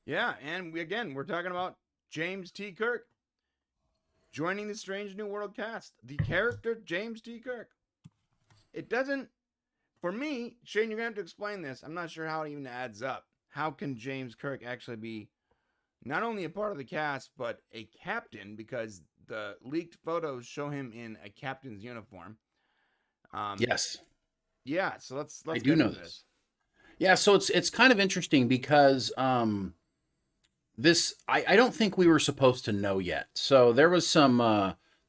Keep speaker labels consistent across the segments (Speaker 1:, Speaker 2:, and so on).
Speaker 1: Yeah, and we're talking about James T. Kirk joining the Strange New World cast. The character James T. Kirk. It doesn't, for me, Shane, you're going to have to explain this. I'm not sure how it even adds up. How can James Kirk actually be not only a part of the cast, but a captain? Because the leaked photos show him in a captain's uniform.
Speaker 2: Yes,
Speaker 1: Yeah, so
Speaker 2: I
Speaker 1: let's
Speaker 2: do
Speaker 1: get
Speaker 2: know
Speaker 1: into
Speaker 2: this.
Speaker 1: this.
Speaker 2: Yeah, so it's kind of interesting because this I don't think we were supposed to know yet. So there were some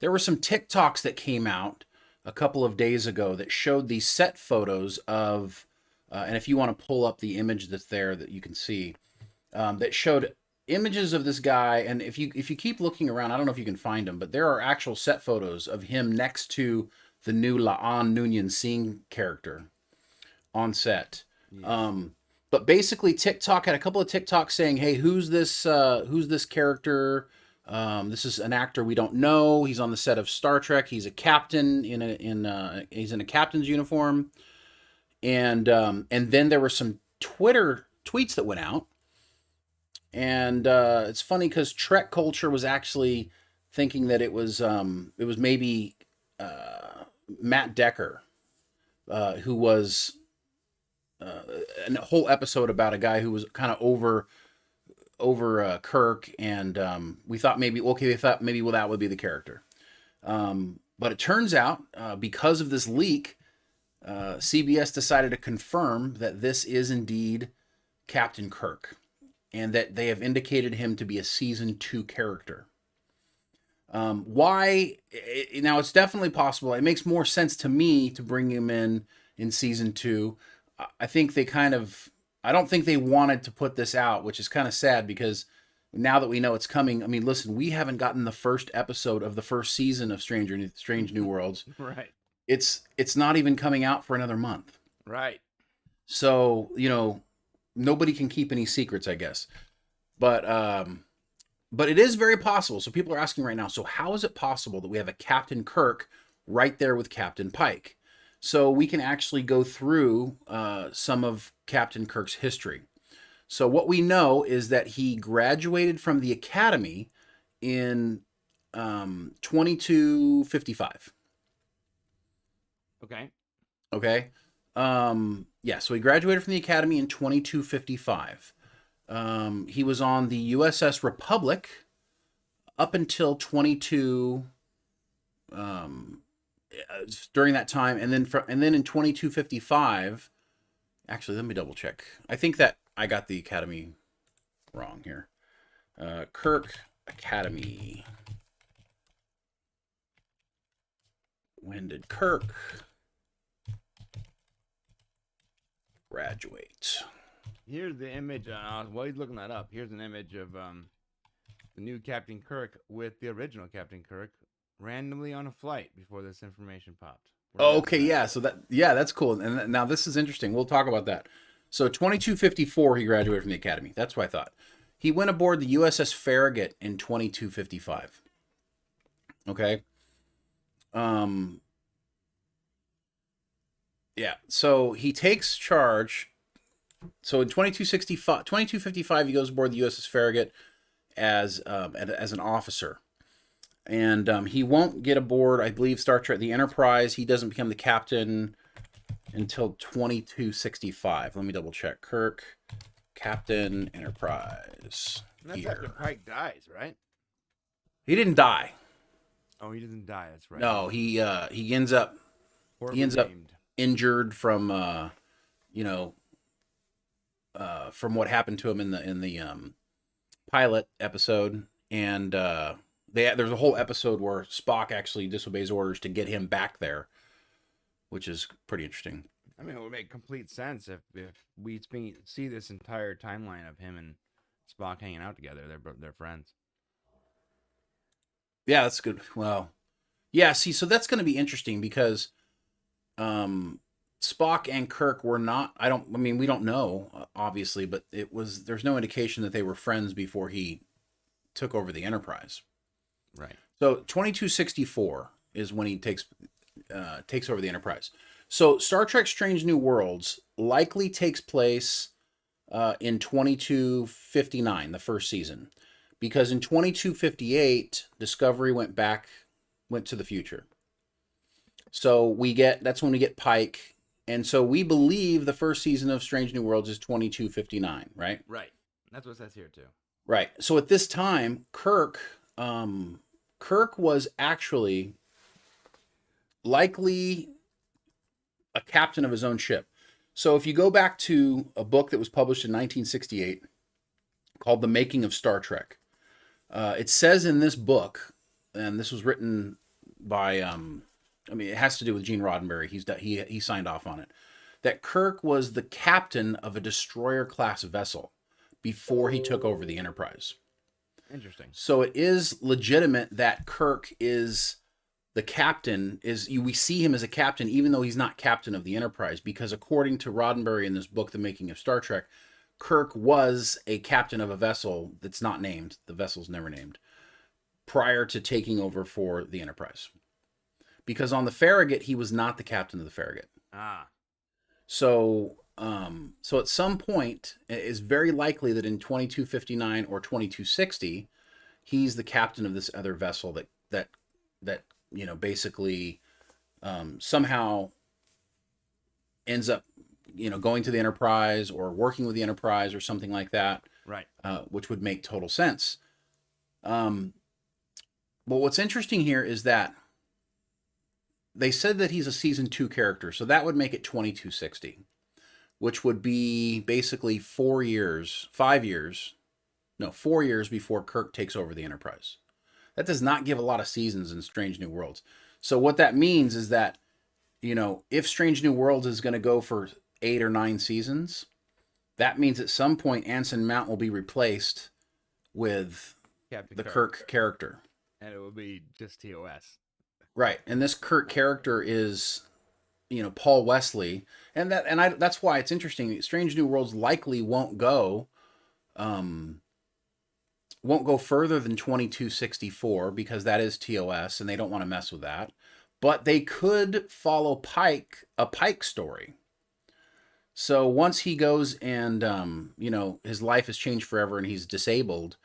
Speaker 2: TikToks that came out a couple of days ago that showed these set photos of and if you want to pull up the image that's there that you can see that showed images of this guy. And if you keep looking around, I don't know if you can find them, but there are actual set photos of him next to the new Laan Noonien-Singh character on set.
Speaker 1: Yes.
Speaker 2: Um, but basically, TikTok had a couple of TikToks saying, "Hey, who's this character? This is an actor we don't know. He's on the set of Star Trek. He's a captain he's in a captain's uniform." And then there were some Twitter tweets that went out, and it's funny because Trek culture was actually thinking that it was maybe Matt Decker, who was a whole episode about a guy who was kind of over Kirk, and we thought maybe well that would be the character, but it turns out because of this leak, CBS decided to confirm that this is indeed Captain Kirk, and that they have indicated him to be a season 2 character. Why? Now it's definitely possible. It makes more sense to me to bring him in season 2. I think they kind of. I don't think they wanted to put this out, which is kind of sad because now that we know it's coming. I mean, listen, we haven't gotten the first episode of the first season of Strange New Worlds.
Speaker 1: Right.
Speaker 2: It's not even coming out for another month.
Speaker 1: Right.
Speaker 2: So nobody can keep any secrets, I guess. But it is very possible. So people are asking right now, so how is it possible that we have a Captain Kirk right there with Captain Pike? So we can actually go through some of Captain Kirk's history. So what we know is that he graduated from the academy in 2255.
Speaker 1: Okay.
Speaker 2: Okay. Yeah, so he graduated from the academy in 2255. He was on the U.S.S. Republic up until 22 during that time, and then in 2255. Actually, let me double check. I think that I got the academy wrong here. Kirk Academy. When did Kirk graduate?
Speaker 1: Here's the image. While he's looking that up, here's an image of the new Captain Kirk with the original Captain Kirk randomly on a flight before this information popped.
Speaker 2: Oh, okay, yeah. So that's cool. And now this is interesting. We'll talk about that. So 2254, he graduated from the academy. That's what I thought. He went aboard the U.S.S. Farragut in 2255. Okay. Yeah. So he takes charge. So in 2255, he goes aboard the U.S.S. Farragut as an officer. And he won't get aboard, I believe, Star Trek the Enterprise. He doesn't become the captain until 2265. Let me double check. Kirk, Captain Enterprise.
Speaker 1: And that's after Pike dies, right?
Speaker 2: He didn't die.
Speaker 1: Oh, he doesn't die. That's right.
Speaker 2: No, he ends up injured from from what happened to him in the pilot episode, and there's a whole episode where Spock actually disobeys orders to get him back there, which is pretty interesting.
Speaker 1: I mean, it would make complete sense if we see this entire timeline of him and Spock hanging out together. They're friends.
Speaker 2: Yeah, that's good. Well, yeah. See, so that's going to be interesting because Spock and Kirk were not. We don't know, obviously, but there's no indication that they were friends before he took over the Enterprise.
Speaker 1: Right.
Speaker 2: So 2264 is when he takes over the Enterprise. So Star Trek: Strange New Worlds likely takes place in 2259, the first season, because in 2258, Discovery went to the future. So that's when we get Pike, and so we believe the first season of Strange New Worlds is 2259, right?
Speaker 1: Right. That's what it says here too.
Speaker 2: Right. So at this time, Kirk was actually likely a captain of his own ship. So if you go back to a book that was published in 1968 called The Making of Star Trek, it says in this book, and this was written by, it has to do with Gene Roddenberry. He signed off on it, that Kirk was the captain of a destroyer-class vessel before he took over the Enterprise.
Speaker 1: Interesting.
Speaker 2: So it is legitimate that Kirk is the captain. We see him as a captain, even though he's not captain of the Enterprise, because according to Roddenberry in this book, The Making of Star Trek, Kirk was a captain of a vessel that's not named. The vessel's never named, prior to taking over for the Enterprise. Because on the Farragut, he was not the captain of the Farragut.
Speaker 1: Ah.
Speaker 2: So at some point, it is very likely that in 2259 or 2260, he's the captain of this other vessel that basically somehow ends up going to the Enterprise or working with the Enterprise or something like that.
Speaker 1: Right.
Speaker 2: Which would make total sense. But what's interesting here is that they said that he's a season 2 character, so that would make it 2260, which would be basically 4 years before Kirk takes over the Enterprise. That does not give a lot of seasons in Strange New Worlds. So what that means is that, if Strange New Worlds is going to go for 8 or 9 seasons, that means at some point Anson Mount will be replaced with
Speaker 1: Captain
Speaker 2: the Kirk character.
Speaker 1: And it will be just TOS.
Speaker 2: Right. And this Kirk character is, Paul Wesley. That's why it's interesting. Strange New Worlds likely won't go further than 2264 because that is TOS and they don't want to mess with that. But they could follow a Pike story. So once he goes and, his life has changed forever and he's disabled,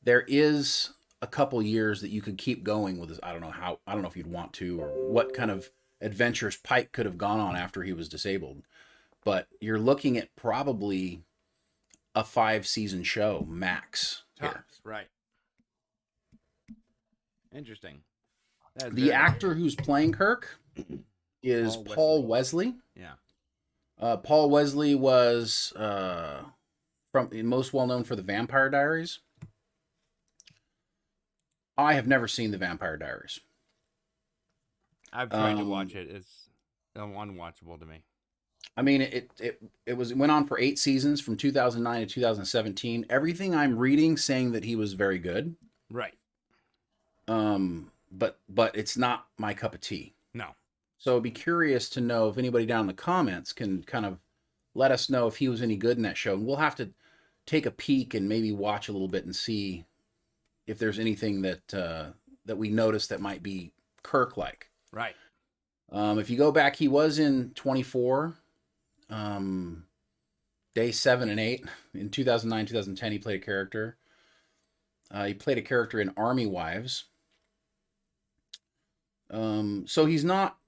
Speaker 2: there is a couple years that you could keep going with this. I don't know if you'd want to, or what kind of adventures Pike could have gone on after he was disabled. But you're looking at probably a 5-season show max.
Speaker 1: Tops, right. Interesting.
Speaker 2: The actor who's playing Kirk is Paul Wesley.
Speaker 1: Yeah.
Speaker 2: Paul Wesley was most well known for The Vampire Diaries. I have never seen The Vampire Diaries.
Speaker 1: I've tried to watch it. It's unwatchable to me.
Speaker 2: I mean, it went on for 8 seasons from 2009 to 2017. Everything I'm reading saying that he was very good.
Speaker 1: Right.
Speaker 2: But it's not my cup of tea.
Speaker 1: No.
Speaker 2: So I'd be curious to know if anybody down in the comments can kind of let us know if he was any good in that show. And we'll have to take a peek and maybe watch a little bit and see if there's anything that we noticed that might be Kirk-like.
Speaker 1: Right.
Speaker 2: If you go back, he was in 24, day 7 and 8. In 2009, 2010, he played a character. He played a character in Army Wives. So he's not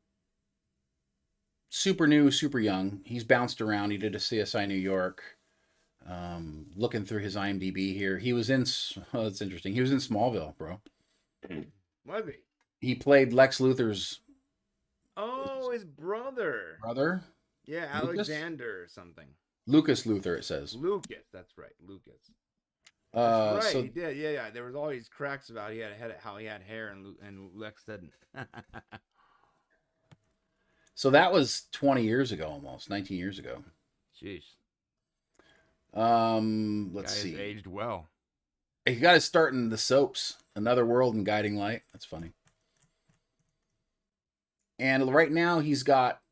Speaker 2: super new, super young. He's bounced around. He did a CSI New York. Looking through his IMDb here, he was in. Oh, that's interesting. He was in Smallville, bro.
Speaker 1: Was he?
Speaker 2: He played Lex Luthor's.
Speaker 1: Oh, his brother.
Speaker 2: Brother?
Speaker 1: Yeah,
Speaker 2: Lucas?
Speaker 1: Alexander or something.
Speaker 2: Lucas Luthor, it says.
Speaker 1: Lucas, that's right, Lucas. That's right,
Speaker 2: So,
Speaker 1: he did. Yeah. There was always cracks about how he had hair and Lex didn't.
Speaker 2: so that was 20 years ago, almost 19 years ago.
Speaker 1: Jeez.
Speaker 2: Let's
Speaker 1: Guy
Speaker 2: see.
Speaker 1: has aged well.
Speaker 2: He got his start in the soaps, Another World and Guiding Light. That's funny. And right now he's got.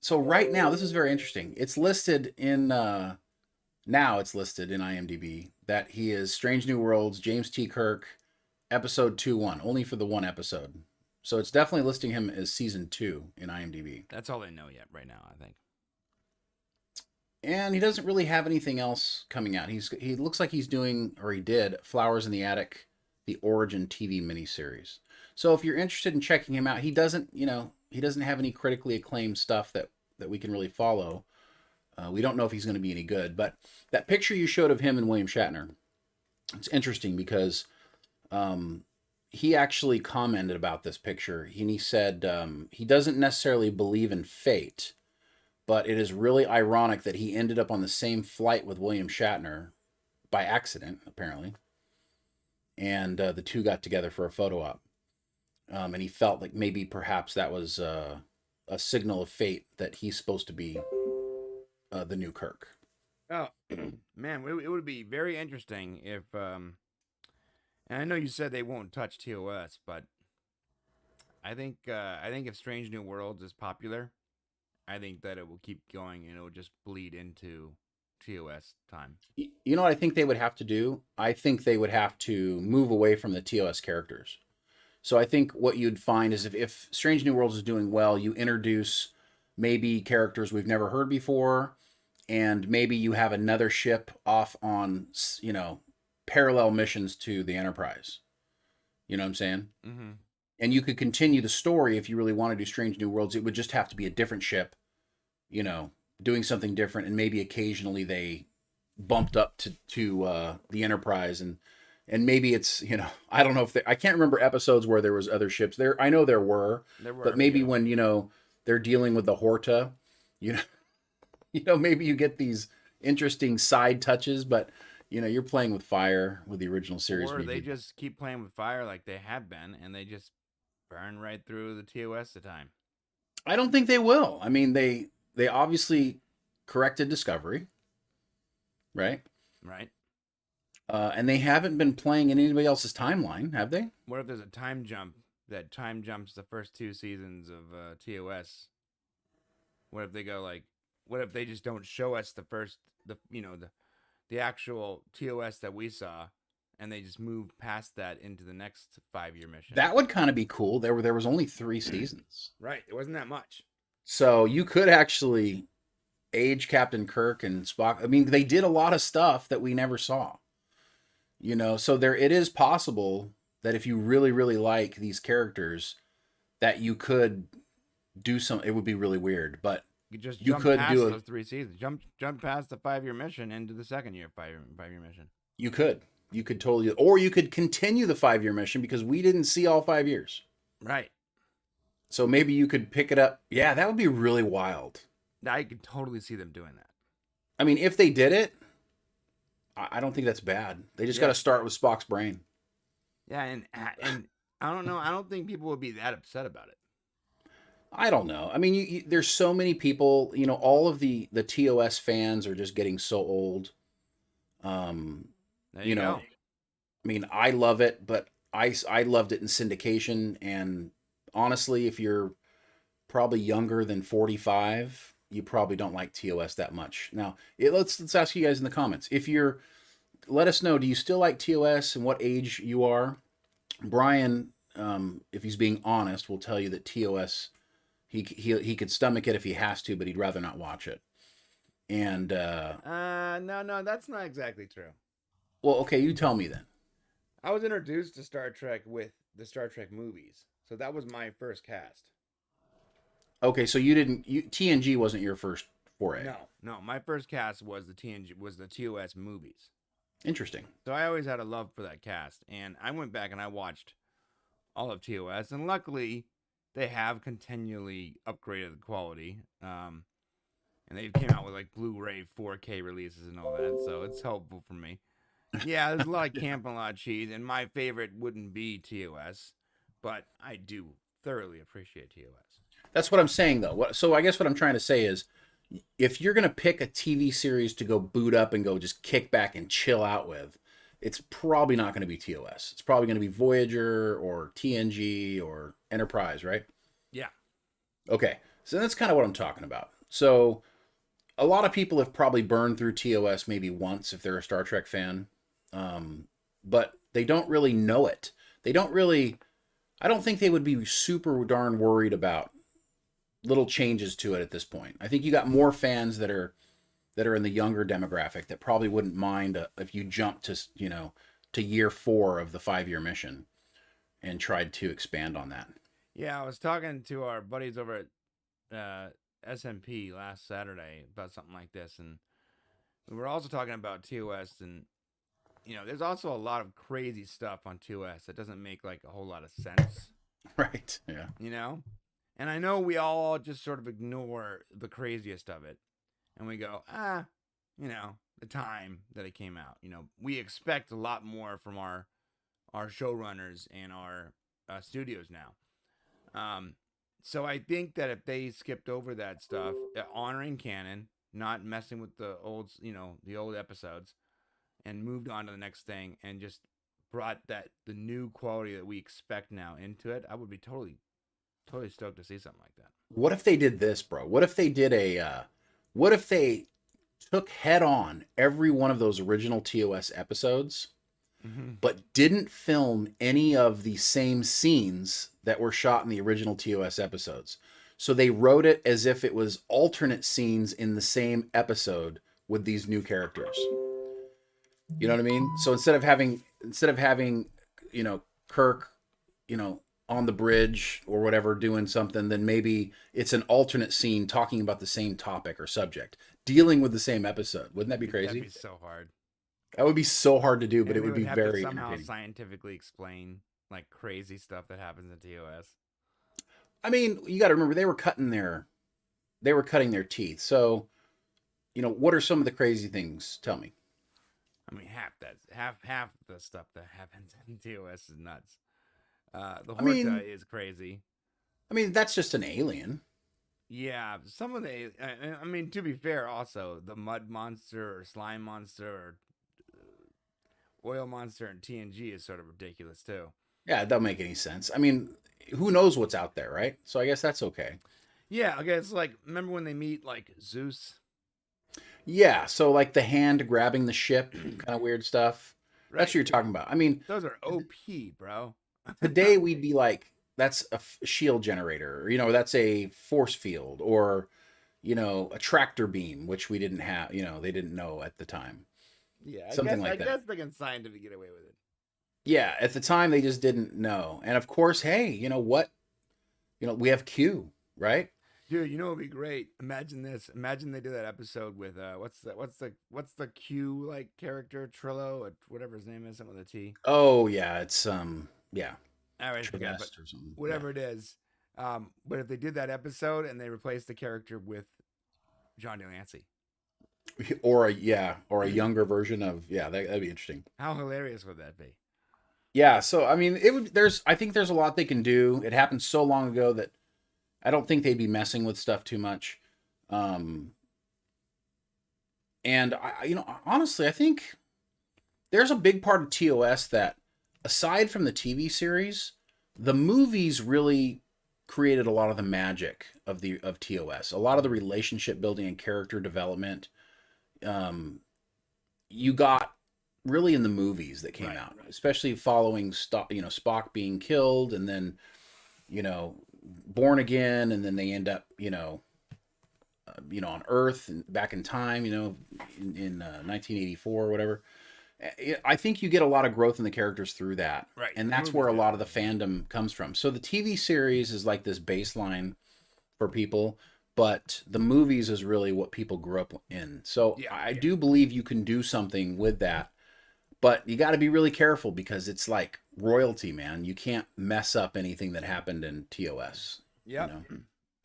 Speaker 2: So right now, this is very interesting. It's listed in. Now it's listed in IMDb that he is Strange New Worlds, James T. Kirk, episode 2-1, only for the one episode. So it's definitely listing him as season 2 in IMDb.
Speaker 1: That's all they know yet right now, I think.
Speaker 2: And he doesn't really have anything else coming out. He looks like he's doing, or he did, Flowers in the Attic, the Origin TV miniseries. So if you're interested in checking him out, he doesn't, he doesn't have any critically acclaimed stuff that we can really follow. We don't know if he's going to be any good, but that picture you showed of him and William Shatner, it's interesting because he actually commented about this picture. And he said he doesn't necessarily believe in fate, but it is really ironic that he ended up on the same flight with William Shatner by accident, apparently. And the two got together for a photo op. And he felt like maybe perhaps that was a signal of fate that he's supposed to be the new Kirk.
Speaker 1: Oh, man, it would be very interesting if, and I know you said they won't touch TOS, but I think if Strange New Worlds is popular, I think that it will keep going and it will just bleed into TOS time.
Speaker 2: You know what I think they would have to do? I think they would have to move away from the TOS characters. So I think what you'd find is if Strange New Worlds is doing well, you introduce maybe characters we've never heard before, and maybe you have another ship off on, parallel missions to the Enterprise. You know what I'm saying?
Speaker 1: Mm-hmm.
Speaker 2: And you could continue the story if you really want to do Strange New Worlds. It would just have to be a different ship, doing something different, and maybe occasionally they bumped up to the Enterprise, and maybe it's I don't know if I can't remember episodes where there was other ships there. I know there were but maybe when they're dealing with the Horta, maybe you get these interesting side touches, but you're playing with fire with the original series.
Speaker 1: Or
Speaker 2: maybe
Speaker 1: they just keep playing with fire like they have been, and they just burn right through the TOS at time.
Speaker 2: I don't think they will. I mean, they obviously corrected Discovery, right?
Speaker 1: Right.
Speaker 2: And they haven't been playing in anybody else's timeline, have they?
Speaker 1: What if there's a time jump that time jumps the first 2 seasons of TOS? What if they go what if they just don't show us the actual TOS that we saw, and they just move past that into the next 5-year mission?
Speaker 2: That would kind of be cool. There was only 3 seasons.
Speaker 1: Right. It wasn't that much.
Speaker 2: So you could actually age Captain Kirk and Spock. I mean, they did a lot of stuff that we never saw. So it is possible that if you really, really like these characters, that you could do it would be really weird, but
Speaker 1: you could past do those 3 seasons. Jump past the 5-year mission into the second year 5-year mission.
Speaker 2: You could totally, or you could continue the 5-year mission because we didn't see all 5 years.
Speaker 1: Right.
Speaker 2: So maybe you could pick it up. Yeah, that would be really wild.
Speaker 1: I could totally see them doing that.
Speaker 2: I mean, if they did it, I don't think that's bad. They just got to start with Spock's brain.
Speaker 1: Yeah, and I don't know. I don't think people would be that upset about it.
Speaker 2: I don't know. I mean, there's so many people. All of the TOS fans are just getting so old.
Speaker 1: There you go.
Speaker 2: I mean, I love it, but I loved it in syndication. And honestly, if you're probably younger than 45, you probably don't like TOS that much. Now, let's ask you guys in the comments. Let us know, do you still like TOS and what age you are? Brian, if he's being honest, will tell you that TOS, he could stomach it if he has to, but he'd rather not watch it. And
Speaker 1: no, that's not exactly true.
Speaker 2: Well, okay, you tell me then.
Speaker 1: I was introduced to Star Trek with the Star Trek movies, so that was my first cast.
Speaker 2: Okay, so TNG wasn't your first foray.
Speaker 1: No, my first cast was the TOS movies.
Speaker 2: Interesting.
Speaker 1: So I always had a love for that cast, and I went back and I watched all of TOS, and luckily they have continually upgraded the quality, and they came out with Blu-ray 4K releases and all that, so it's helpful for me. Yeah, there's a lot of camp and a lot of cheese, and my favorite wouldn't be TOS, but I do thoroughly appreciate TOS.
Speaker 2: That's what I'm saying, though. So I guess what I'm trying to say is, if you're going to pick a TV series to go boot up and go just kick back and chill out with, it's probably not going to be TOS. It's probably going to be Voyager or TNG or Enterprise, right?
Speaker 1: Yeah.
Speaker 2: Okay, so that's kind of what I'm talking about. So a lot of people have probably burned through TOS maybe once if they're a Star Trek fan, but they don't really know it. I don't think they would be super darn worried about little changes to it at this point. I think you got more fans that are that are in the younger demographic that probably wouldn't mind if you jumped to, to year 4 of the 5-year mission and tried to expand on that.
Speaker 1: Yeah, I was talking to our buddies over at SMP last Saturday about something like this, and we were also talking about TOS, and there's also a lot of crazy stuff on TOS that doesn't make like a whole lot of sense.
Speaker 2: Right. Yeah.
Speaker 1: And I know we all just sort of ignore the craziest of it, and we go, the time that it came out. We expect a lot more from our showrunners and our studios now. So I think that if they skipped over that stuff, honoring canon, not messing with the old, the old episodes, and moved on to the next thing, and just brought the new quality that we expect now into it, I would be totally stoked to see something like that.
Speaker 2: What if they did this, bro? What if they did what if they took head on every one of those original TOS episodes, but didn't film any of the same scenes that were shot in the original TOS episodes? So they wrote it as if it was alternate scenes in the same episode with these new characters. You know what I mean? So instead of having Kirk, on the bridge or whatever doing something, then maybe it's an alternate scene talking about the same topic or subject, dealing with the same episode. Wouldn't that be crazy?
Speaker 1: That'd be so hard.
Speaker 2: That would be so hard to do, but
Speaker 1: And
Speaker 2: it would be
Speaker 1: have
Speaker 2: very
Speaker 1: to somehow
Speaker 2: entertaining.
Speaker 1: scientifically explain like crazy stuff that happens in TOS.
Speaker 2: I mean, you got to remember they were cutting their teeth. So, what are some of the crazy things? Tell me.
Speaker 1: I mean, half the stuff that happens in TOS is nuts. The Horta is crazy.
Speaker 2: I mean, that's just an alien.
Speaker 1: Yeah, some of the. I mean, to be fair, also the mud monster or slime monster or oil monster in TNG is sort of ridiculous too.
Speaker 2: Yeah, it doesn't make any sense. I mean, who knows what's out there, right? So I guess that's okay.
Speaker 1: Yeah, okay. It's like, remember when they meet like Zeus?
Speaker 2: Yeah, so like the hand grabbing the ship, kind of weird stuff. Right. That's what you're talking about. I mean,
Speaker 1: those are OP, bro.
Speaker 2: Today we'd be like, that's a shield generator, that's a force field, or a tractor beam, which we didn't have, they didn't know at the time.
Speaker 1: Yeah,
Speaker 2: something like that.
Speaker 1: I guess they can scientifically get away with it.
Speaker 2: Yeah, at the time they just didn't know. And of course, hey, you know what? We have Q, right?
Speaker 1: Dude, it would be great. Imagine this. Imagine they do that episode with what's the Q like character, Trillo, or whatever his name is, something with a T.
Speaker 2: Oh yeah, it's yeah.
Speaker 1: I already forget, but or something. Whatever it is. But if they did that episode and they replaced the character with John Delancey.
Speaker 2: Or a younger version of that'd be interesting.
Speaker 1: How hilarious would that be?
Speaker 2: Yeah, so I mean, I think there's a lot they can do. It happened so long ago that I don't think they'd be messing with stuff too much. And honestly, I think there's a big part of TOS that, aside from the TV series, the movies really created a lot of the magic of TOS. A lot of the relationship building and character development, you got really in the movies that came out, especially following Spock being killed, and then born again, and then they end up on Earth and back in time, in 1984 or whatever. I think you get a lot of growth in the characters through that.
Speaker 1: Right.
Speaker 2: And that's where a lot of the fandom comes from. So the TV series is like this baseline for people, but the movies is really what people grew up in. So I do believe you can do something with that, but you got to be really careful because it's like royalty, man. You can't mess up anything that happened in TOS.
Speaker 1: Yeah.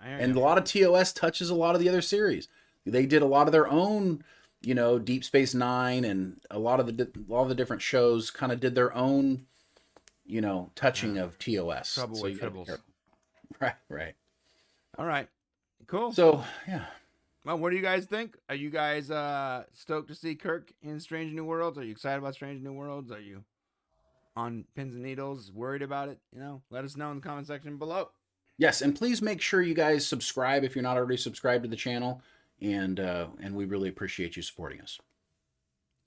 Speaker 2: And a lot of TOS touches a lot of the other series. They did a lot of their own, Deep Space Nine, and a lot of the different shows kind of did their own, touching of TOS.
Speaker 1: Trouble with tribbles.
Speaker 2: Right.
Speaker 1: All right. Cool.
Speaker 2: So, yeah.
Speaker 1: Well, what do you guys think? Are you guys stoked to see Kirk in Strange New Worlds? Are you excited about Strange New Worlds? Are you on pins and needles, worried about it? Let us know in the comment section below.
Speaker 2: Yes, and please make sure you guys subscribe if you're not already subscribed to the channel, and we really appreciate you supporting us.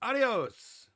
Speaker 1: Adios.